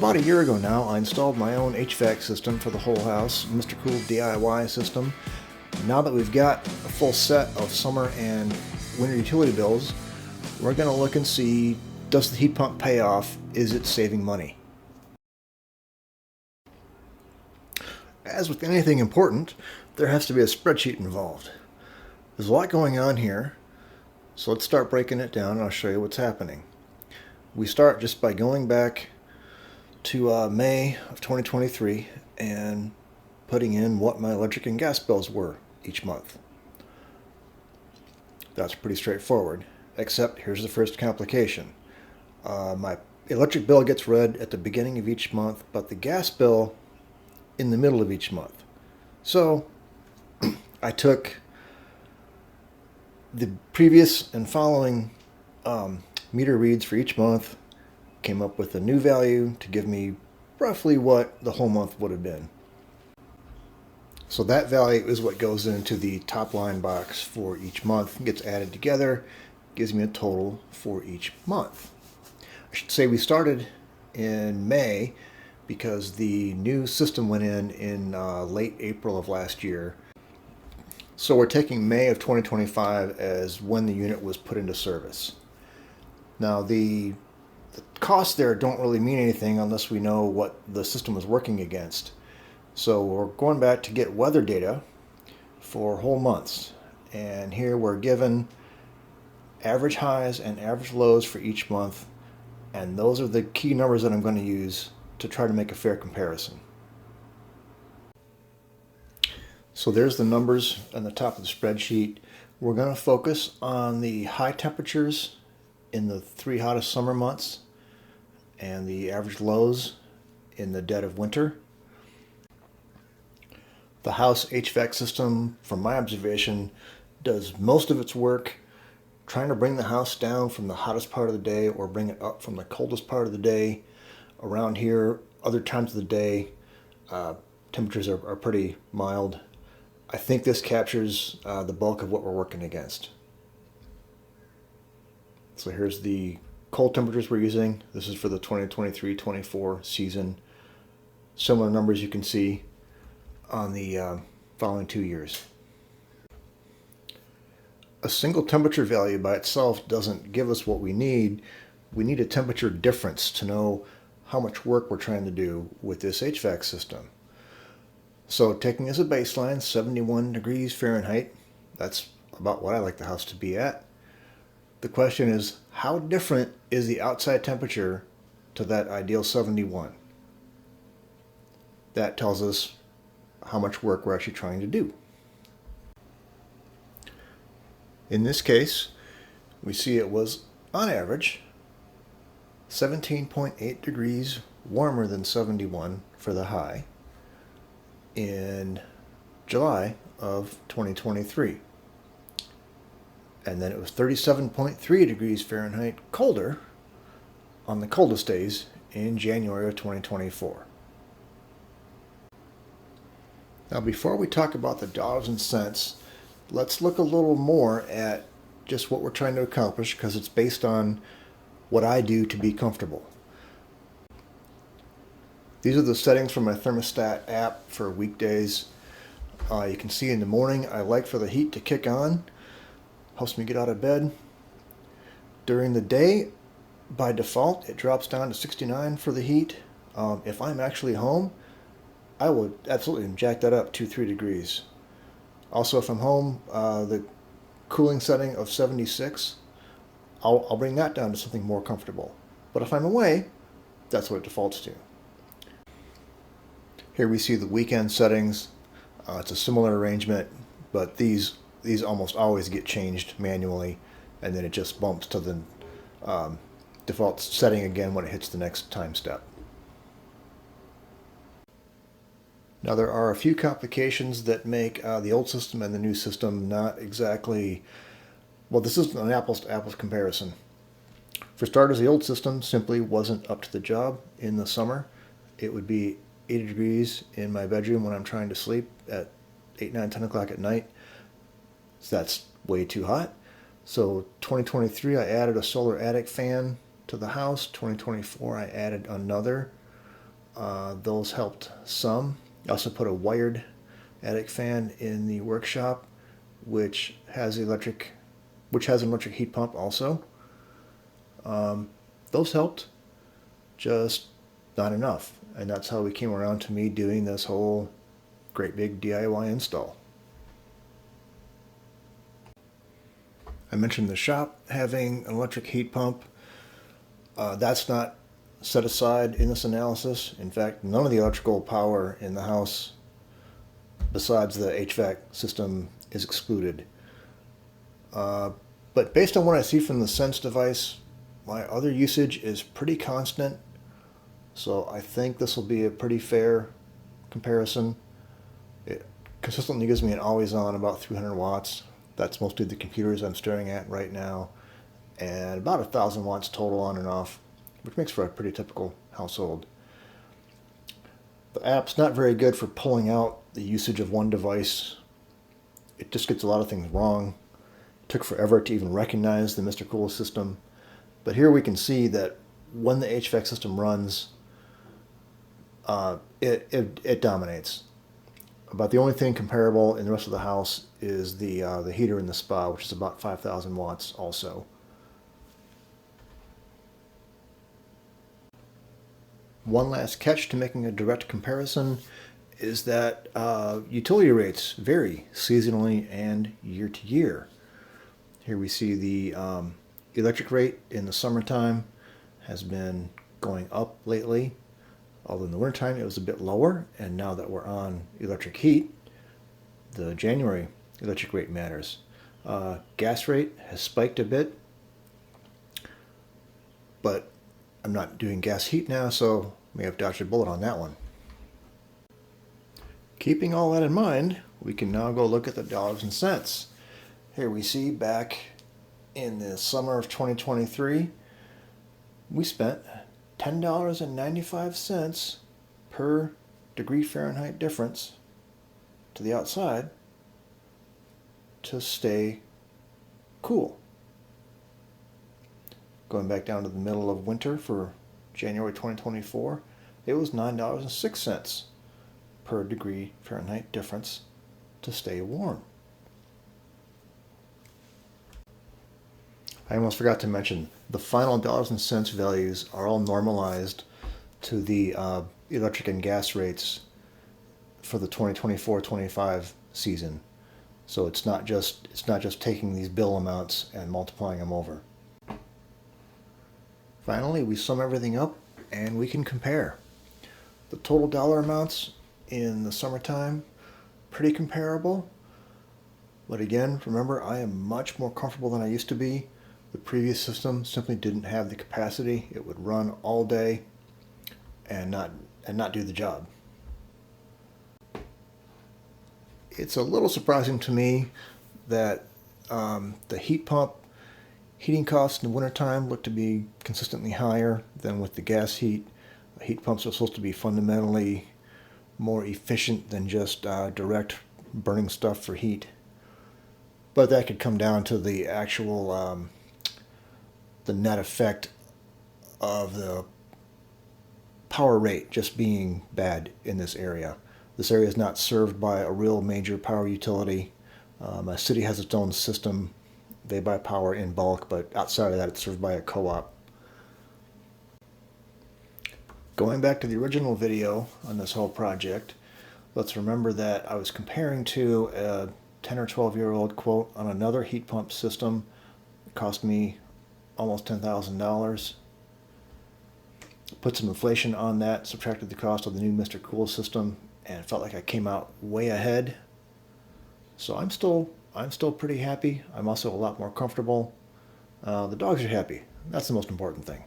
about a year ago now, I installed my own HVAC system for the whole house, MrCool DIY system. Now that we've got a full set of summer and winter utility bills, we're going to look and see, does the heat pump pay off? Is it saving money? As with anything important, there has to be a spreadsheet involved. There's a lot going on here, so let's start breaking it down and I'll show you what's happening. We start just by going back to May of 2023 and putting in what my electric and gas bills were each month. That's pretty straightforward, except here's the first complication. My electric bill gets read at the beginning of each month, but the gas bill in the middle of each month. So I took the previous and following meter reads for each month, came up with a new value to give me roughly what the whole month would have been. So that value is what goes into the top line box for each month, gets added together, gives me a total for each month. I should say we started in May because the new system went in late April of last year. So we're taking May of 2025 as when the unit was put into service. Now the costs there don't really mean anything unless we know what the system is working against. So we're going back to get weather data for whole months. And here we're given average highs and average lows for each month. And those are the key numbers that I'm going to use to try to make a fair comparison. So there's the numbers on the top of the spreadsheet. We're going to focus on the high temperatures in the 3 hottest summer months and the average lows in the dead of winter. The house HVAC system, from my observation, does most of its work trying to bring the house down from the hottest part of the day or bring it up from the coldest part of the day. Around here, other times of the day, temperatures are pretty mild. I think this captures the bulk of what we're working against. So here's the cold temperatures we're using. This is for the 2023-24 season. Similar numbers you can see on the following 2 years. A single temperature value by itself doesn't give us what we need. We need a temperature difference to know how much work we're trying to do with this HVAC system. So taking as a baseline 71 degrees Fahrenheit, that's about what I like the house to be at. The question is, how different is the outside temperature to that ideal 71? That tells us how much work we're actually trying to do. In this case, we see it was, on average, 17.8 degrees warmer than 71 for the high in July of 2023. And then it was 37.3 degrees Fahrenheit colder on the coldest days in January of 2024. Now before we talk about the dollars and cents, let's look a little more at just what we're trying to accomplish, because it's based on what I do to be comfortable. These are the settings for my thermostat app for weekdays. You can see in the morning I like for the heat to kick on. Helps me get out of bed. During the day, by default, it drops down to 69 for the heat. If I'm actually home, I would absolutely jack that up 2-3 degrees. Also, if I'm home, the cooling setting of 76, I'll bring that down to something more comfortable. But if I'm away, that's what it defaults to. Here we see the weekend settings. It's a similar arrangement, but these almost always get changed manually, and then it just bumps to the default setting again when it hits the next time step. Now there are a few complications that make the old system and the new system not exactly, well, this isn't an apples to apples comparison. For starters, the old system simply wasn't up to the job in the summer. It would be 80 degrees in my bedroom when I'm trying to sleep at 8, 9, 10 o'clock at night. So that's way too hot. So 2023 I added a solar attic fan to the house. 2024 I added another Those helped some. I also put a wired attic fan in the workshop, which has an electric heat pump also. Those helped, just not enough. And that's how we came around to me doing this whole great big DIY install. I mentioned the shop having an electric heat pump. That's not set aside in this analysis. In fact, none of the electrical power in the house besides the HVAC system is excluded. But based on what I see from the Sense device, my other usage is pretty constant. So I think this will be a pretty fair comparison. It consistently gives me an always on about 300 watts. That's mostly the computers I'm staring at right now. And about 1,000 watts total on and off, which makes for a pretty typical household. The app's not very good for pulling out the usage of one device. It just gets a lot of things wrong. It took forever to even recognize the MrCool system. But here we can see that when the HVAC system runs, it dominates. About the only thing comparable in the rest of the house is the heater in the spa, which is about 5,000 watts also. One last catch to making a direct comparison is that utility rates vary seasonally and year to year. Here we see the electric rate in the summertime has been going up lately, although in the wintertime it was a bit lower, and now that we're on electric heat, the January electric rate matters. Gas rate has spiked a bit, but I'm not doing gas heat now, so may have dodged a bullet on that one. Keeping all that in mind, we can now go look at the dollars and cents. Here we see back in the summer of 2023, we spent $10.95 per degree Fahrenheit difference to the outside to stay cool. Going back down to the middle of winter for January 2024, it was $9.06 per degree Fahrenheit difference to stay warm. I almost forgot to mention, the final dollars and cents values are all normalized to the electric and gas rates for the 2024-25 season. So it's not just taking these bill amounts and multiplying them over. Finally, we sum everything up and we can compare. The total dollar amounts in the summertime, pretty comparable. But again, remember, I am much more comfortable than I used to be. The previous system simply didn't have the capacity. It would run all day and not do the job. It's a little surprising to me that the heat pump heating costs in the wintertime look to be consistently higher than with the gas heat. Heat pumps are supposed to be fundamentally more efficient than just direct burning stuff for heat. But that could come down to the actual the net effect of the power rate just being bad in this area. This area is not served by a real major power utility. My city has its own system. They buy power in bulk, but outside of that it's served by a co-op. Going back to the original video on this whole project, let's remember that I was comparing to a 10 or 12-year-old quote on another heat pump system. It cost me almost $10,000. Put some inflation on that, subtracted the cost of the new MrCool system, and it felt like I came out way ahead. So I'm still pretty happy. I'm also a lot more comfortable. The dogs are happy. That's the most important thing.